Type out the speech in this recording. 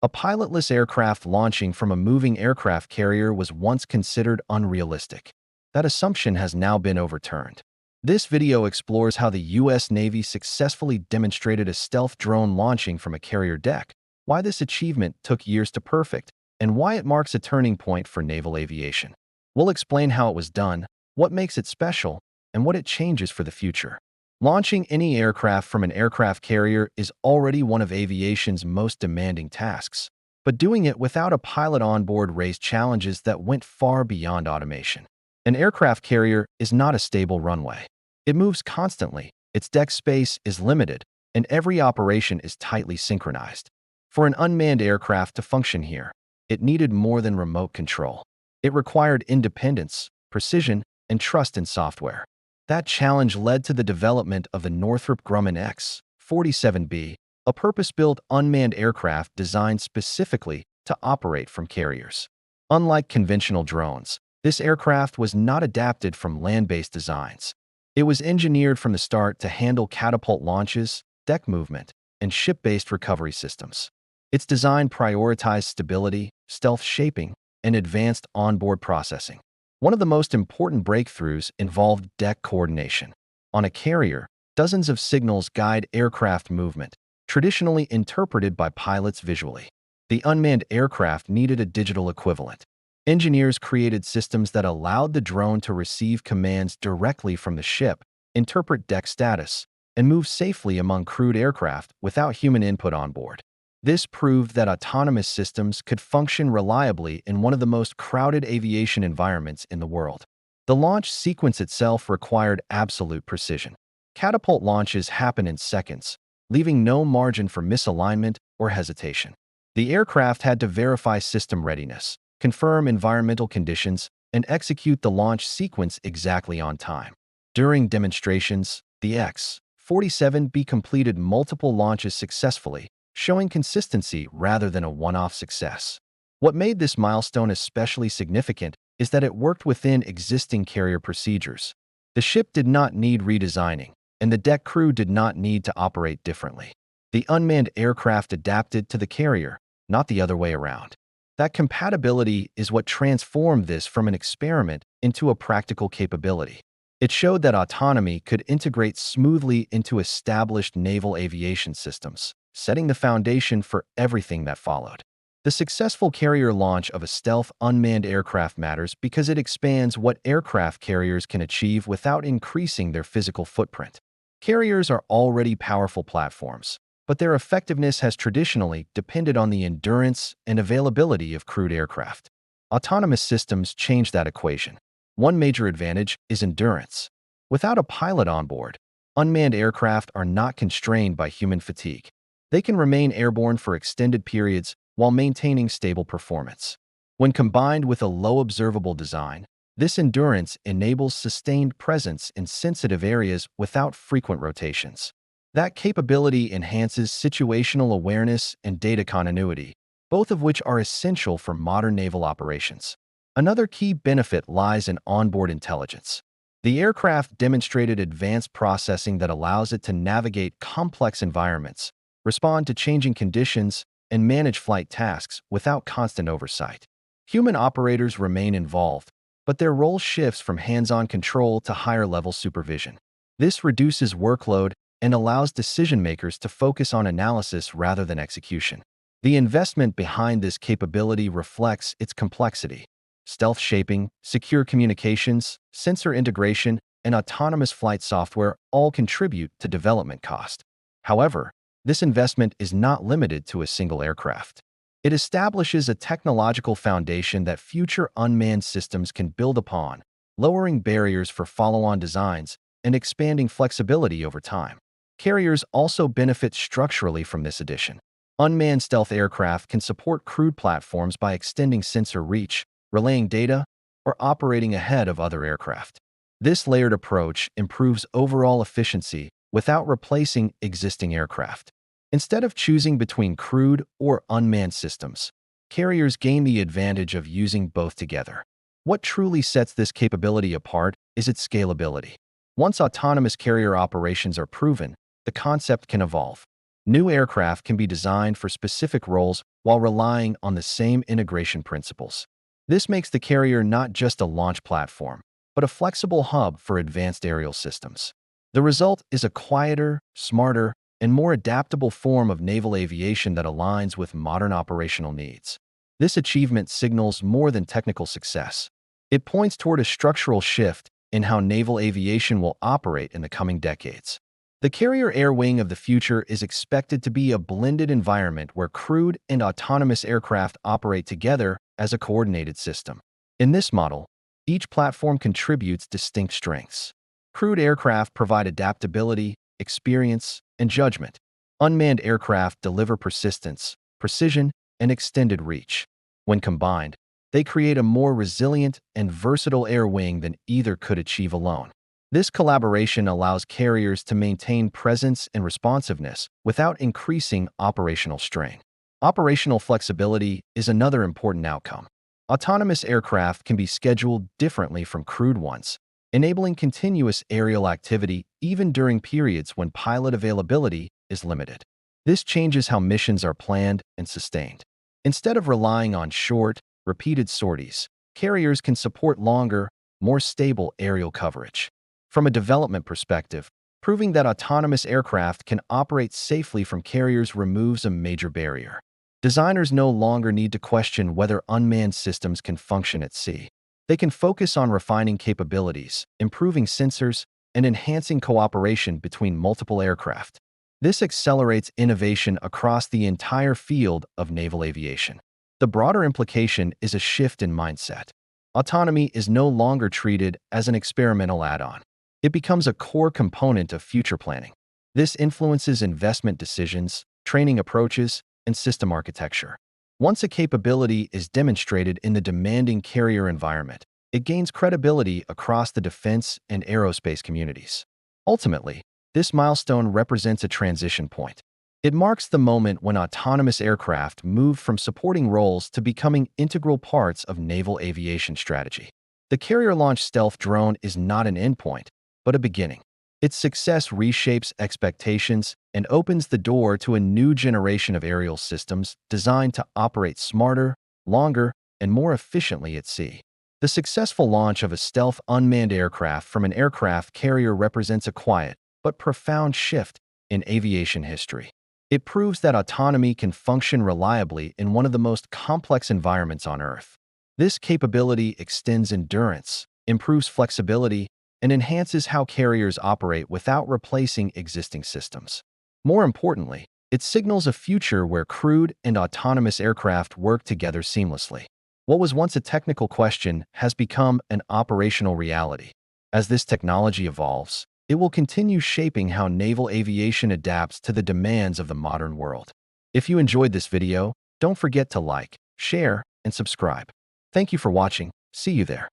A pilotless aircraft launching from a moving aircraft carrier was once considered unrealistic. That assumption has now been overturned. This video explores how the U.S. Navy successfully demonstrated a stealth drone launching from a carrier deck, why this achievement took years to perfect, and why it marks a turning point for naval aviation. We'll explain how it was done, what makes it special, and what it changes for the future. Launching any aircraft from an aircraft carrier is already one of aviation's most demanding tasks, but doing it without a pilot on board raised challenges that went far beyond automation. An aircraft carrier is not a stable runway. It moves constantly, its deck space is limited, and every operation is tightly synchronized. For an unmanned aircraft to function here, it needed more than remote control. It required independence, precision, and trust in software. That challenge led to the development of the Northrop Grumman X-47B, a purpose-built unmanned aircraft designed specifically to operate from carriers. Unlike conventional drones, this aircraft was not adapted from land-based designs. It was engineered from the start to handle catapult launches, deck movement, and ship-based recovery systems. Its design prioritized stability, stealth shaping, and advanced onboard processing. One of the most important breakthroughs involved deck coordination. On a carrier, dozens of signals guide aircraft movement, traditionally interpreted by pilots visually. The unmanned aircraft needed a digital equivalent. Engineers created systems that allowed the drone to receive commands directly from the ship, interpret deck status, and move safely among crewed aircraft without human input on board. This proved that autonomous systems could function reliably in one of the most crowded aviation environments in the world. The launch sequence itself required absolute precision. Catapult launches happen in seconds, leaving no margin for misalignment or hesitation. The aircraft had to verify system readiness, confirm environmental conditions, and execute the launch sequence exactly on time. During demonstrations, the X-47B completed multiple launches successfully, showing consistency rather than a one-off success. What made this milestone especially significant is that it worked within existing carrier procedures. The ship did not need redesigning, and the deck crew did not need to operate differently. The unmanned aircraft adapted to the carrier, not the other way around. That compatibility is what transformed this from an experiment into a practical capability. It showed that autonomy could integrate smoothly into established naval aviation systems, setting the foundation for everything that followed. The successful carrier launch of a stealth unmanned aircraft matters because it expands what aircraft carriers can achieve without increasing their physical footprint. Carriers are already powerful platforms, but their effectiveness has traditionally depended on the endurance and availability of crewed aircraft. Autonomous systems change that equation. One major advantage is endurance. Without a pilot on board, unmanned aircraft are not constrained by human fatigue. They can remain airborne for extended periods while maintaining stable performance. When combined with a low observable design, this endurance enables sustained presence in sensitive areas without frequent rotations. That capability enhances situational awareness and data continuity, both of which are essential for modern naval operations. Another key benefit lies in onboard intelligence. The aircraft demonstrated advanced processing that allows it to navigate complex environments, respond to changing conditions, and manage flight tasks without constant oversight. Human operators remain involved, but their role shifts from hands-on control to higher-level supervision. This reduces workload and allows decision-makers to focus on analysis rather than execution. The investment behind this capability reflects its complexity. Stealth shaping, secure communications, sensor integration, and autonomous flight software all contribute to development cost. However, this investment is not limited to a single aircraft. It establishes a technological foundation that future unmanned systems can build upon, lowering barriers for follow-on designs and expanding flexibility over time. Carriers also benefit structurally from this addition. Unmanned stealth aircraft can support crewed platforms by extending sensor reach, relaying data, or operating ahead of other aircraft. This layered approach improves overall efficiency without replacing existing aircraft. Instead of choosing between crewed or unmanned systems, carriers gain the advantage of using both together. What truly sets this capability apart is its scalability. Once autonomous carrier operations are proven, the concept can evolve. New aircraft can be designed for specific roles while relying on the same integration principles. This makes the carrier not just a launch platform, but a flexible hub for advanced aerial systems. The result is a quieter, smarter, and more adaptable form of naval aviation that aligns with modern operational needs. This achievement signals more than technical success. It points toward a structural shift in how naval aviation will operate in the coming decades. The carrier air wing of the future is expected to be a blended environment where crewed and autonomous aircraft operate together as a coordinated system. In this model, each platform contributes distinct strengths. Crewed aircraft provide adaptability, experience, and judgment. Unmanned aircraft deliver persistence, precision, and extended reach. When combined, they create a more resilient and versatile air wing than either could achieve alone. This collaboration allows carriers to maintain presence and responsiveness without increasing operational strain. Operational flexibility is another important outcome. Autonomous aircraft can be scheduled differently from crewed ones, enabling continuous aerial activity even during periods when pilot availability is limited. This changes how missions are planned and sustained. Instead of relying on short, repeated sorties, carriers can support longer, more stable aerial coverage. From a development perspective, proving that autonomous aircraft can operate safely from carriers removes a major barrier. Designers no longer need to question whether unmanned systems can function at sea. They can focus on refining capabilities, improving sensors, and enhancing cooperation between multiple aircraft. This accelerates innovation across the entire field of naval aviation. The broader implication is a shift in mindset. Autonomy is no longer treated as an experimental add-on. It becomes a core component of future planning. This influences investment decisions, training approaches, and system architecture. Once a capability is demonstrated in the demanding carrier environment, it gains credibility across the defense and aerospace communities. Ultimately, this milestone represents a transition point. It marks the moment when autonomous aircraft move from supporting roles to becoming integral parts of naval aviation strategy. The carrier-launched stealth drone is not an endpoint, but a beginning. Its success reshapes expectations and opens the door to a new generation of aerial systems designed to operate smarter, longer, and more efficiently at sea. The successful launch of a stealth unmanned aircraft from an aircraft carrier represents a quiet but profound shift in aviation history. It proves that autonomy can function reliably in one of the most complex environments on Earth. This capability extends endurance, improves flexibility, and enhances how carriers operate without replacing existing systems. More importantly, it signals a future where crewed and autonomous aircraft work together seamlessly. What was once a technical question has become an operational reality. As this technology evolves, it will continue shaping how naval aviation adapts to the demands of the modern world. If you enjoyed this video, don't forget to like, share, and subscribe. Thank you for watching. See you there.